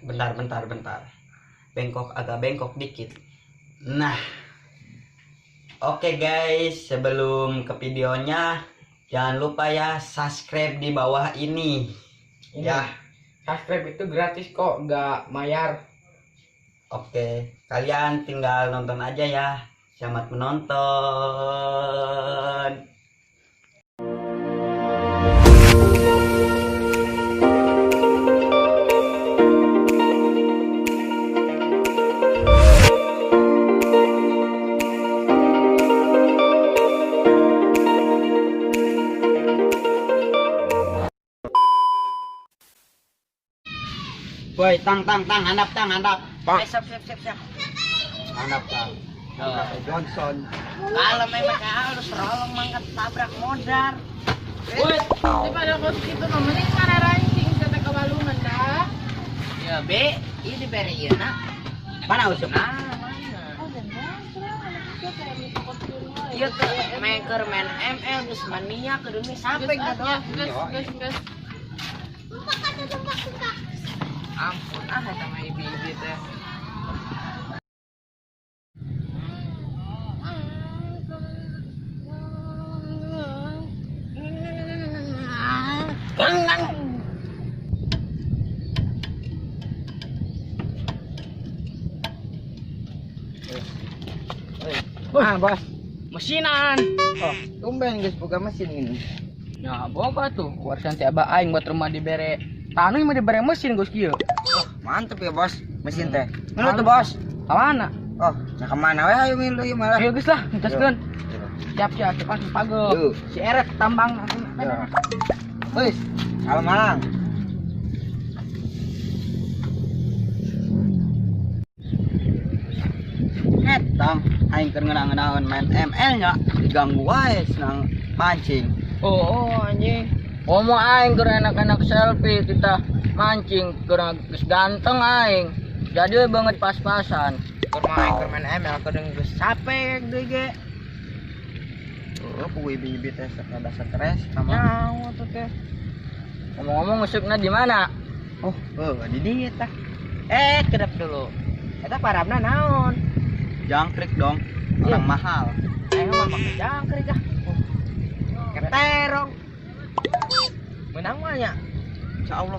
Bentar. Bengkok, agak bengkok dikit. Nah, oke guys, sebelum ke videonya jangan lupa ya subscribe di bawah ini. Ya, subscribe itu gratis kok, nggak bayar. oke, kalian tinggal nonton aja ya. Selamat menonton. Woi, tang, handap. Siap. Handap, tang. Johnson. Kalau memang harus rolong mangkat tabrak modar. Woi, daripada kau gitu mending mana ranking kata kewalungan dah. Ya be, ini diberi ya nak. Mana usuk? Mana? Iya tuh, maker main ML geus mania ke dunia sampai ka doang. Gas. Ampun eta mah ibi-ibi teh. Gang. Bos, mesinan. Oh, tumben guys buka mesin ini. Ya, boga tuh. Warisan si Abah aing buat rumah dibere. Tanah mah dibere mesin Gus kieu. Oh, mantep ya bos, mesin teh. Milu tuh bos. Kamana? Oh, nah kemana weh ayo milu ya malah. Ayo geus lah, gaskeun. Siap cepat pageup. Yuk. Si Eret tambang. Wis, alam-alam. Tang, aing keur ngeunang-ngeunaan main ML nya diganggu wae senang mancing. Oh, anjing. Ngomong aing keur enak-enak selfie kita mancing keur geus ganteng aing. Jadi we banget pas-pasan. Keur main ML kadang geus capek deui ge. Oh, ku ibi-ibi teh rada stres sama. Nyawa tuh teh. Ngomong-ngomong usupna di mana? Oh, di dieu tah. Kedap dulu. Eta parabna naon? Jangkrik dong, orang mahal. Aing mah make jangkrik ah. Keterong. Menang mah nya. Insyaallah.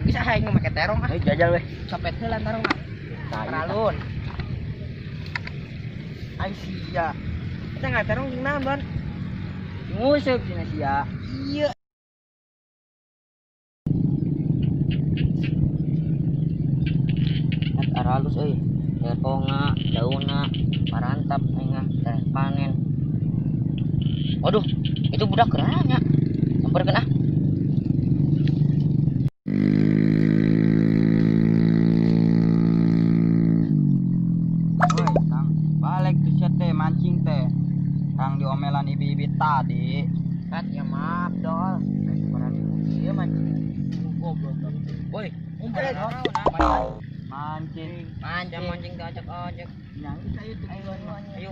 Bisa aing make terong ah. Ayo jajal weh. Copet heula tarong ah. Paralun. Ai sia. Kita nggak terong jeung naon, Bon? Ngusuk cenah sia. Iya. Eta halus euy. Teponga, dauna, parantap aing teh panen. Waduh, itu budak keranya. Sampeurkeun ah. Woi, Kang, balik tuh sia teh mancing teh. Kang diomelan ibi-ibi tadi. Kat ya maaf dol. Ieu mancing. Goblok. Woi, umpul naon? Mancing. Mancing ojek. Yang kita itu Ayo.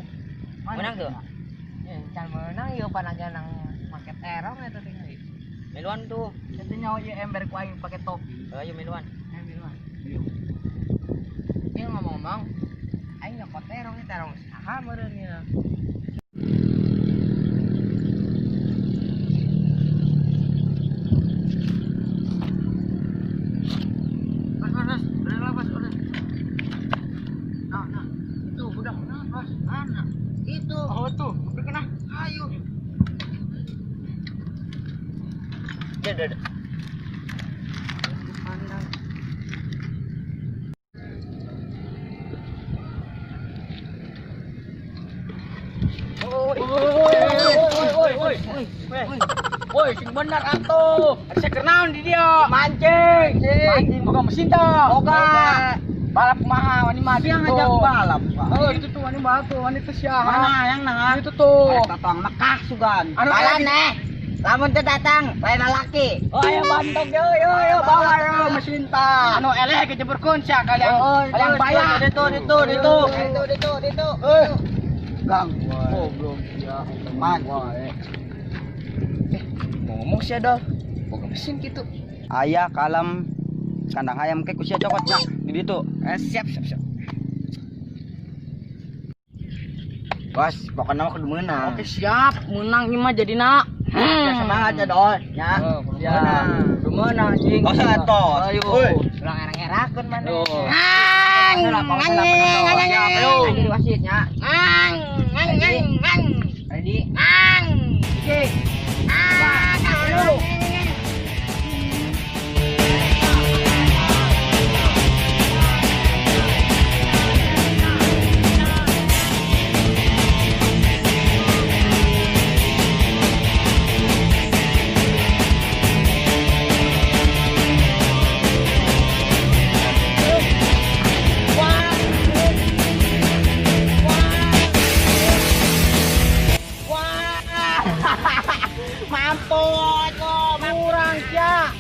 Menang tuh. Ya, can menang ieu panaga nang make terong eta teh. Miluan tuh. Itu nyawa ieu ember ku aing pake topi. Ayo miluan. Ieu ngomong-ngomong, aing nyokot terong ieu terong saha meureun ieu? Nah, itu budak mana, Bos? Mana? Itu. Oh, tuh, kena. Ayo. Dah. Pandang. Woi, sing bener atuh. Ada kenaon di dia? Mancing. Boga mesin tah. Boga. Balap kumaha wani mah Yang ngajak balap, Pak. Oh, itu tuh wani balap tuh, wani teh sia. Mana yang nang? Itu tuh. Tatang Mekah sugan. Balan neh. Lamun teh datang, lain laki. Oh, ayo bantok yo bawa yo mesin tah. Anu eleh kejebrekeun sia kalian. Kalian bayar. Ditu. Gang. Goblok ya. Man. Ngomong sia dol. Boga mesin gitu. Aya kalem kandang ayam ke kusia cokotnya di ditu. Siap. Bos, pokoknya aku udah menang. Oke, siap. Menang ini mah jadi nak. Ya, semangat ya dol. Ya. Ya. Gimana anjing? Oh, santos. Ayo. Woi. Ulang erak-erakun mana? Ayo. Jadi wasitnya. Ready? Oke. Dulu. Mampus lo, kurang ya.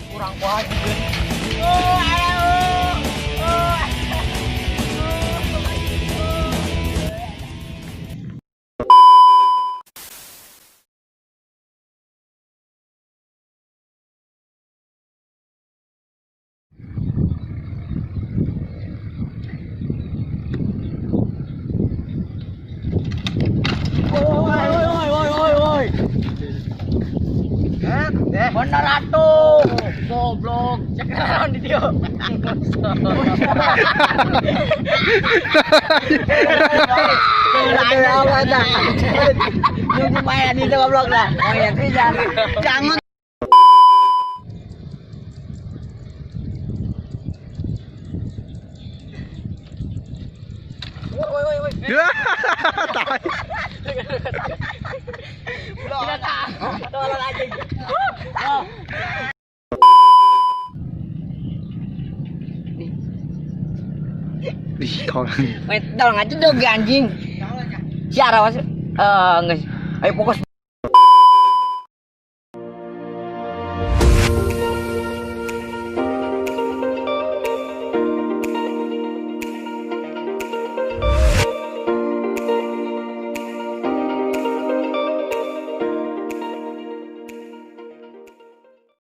Kurang kuat. Bener atuh. Goblok. Cekeran di dia. Nunggu main di goblok lah. Oh ya, jangan. Woi. Tidak tahu. Tolong aja. Wait, tolong aja dong anjing. Siara was. Nggak. Ayo fokus.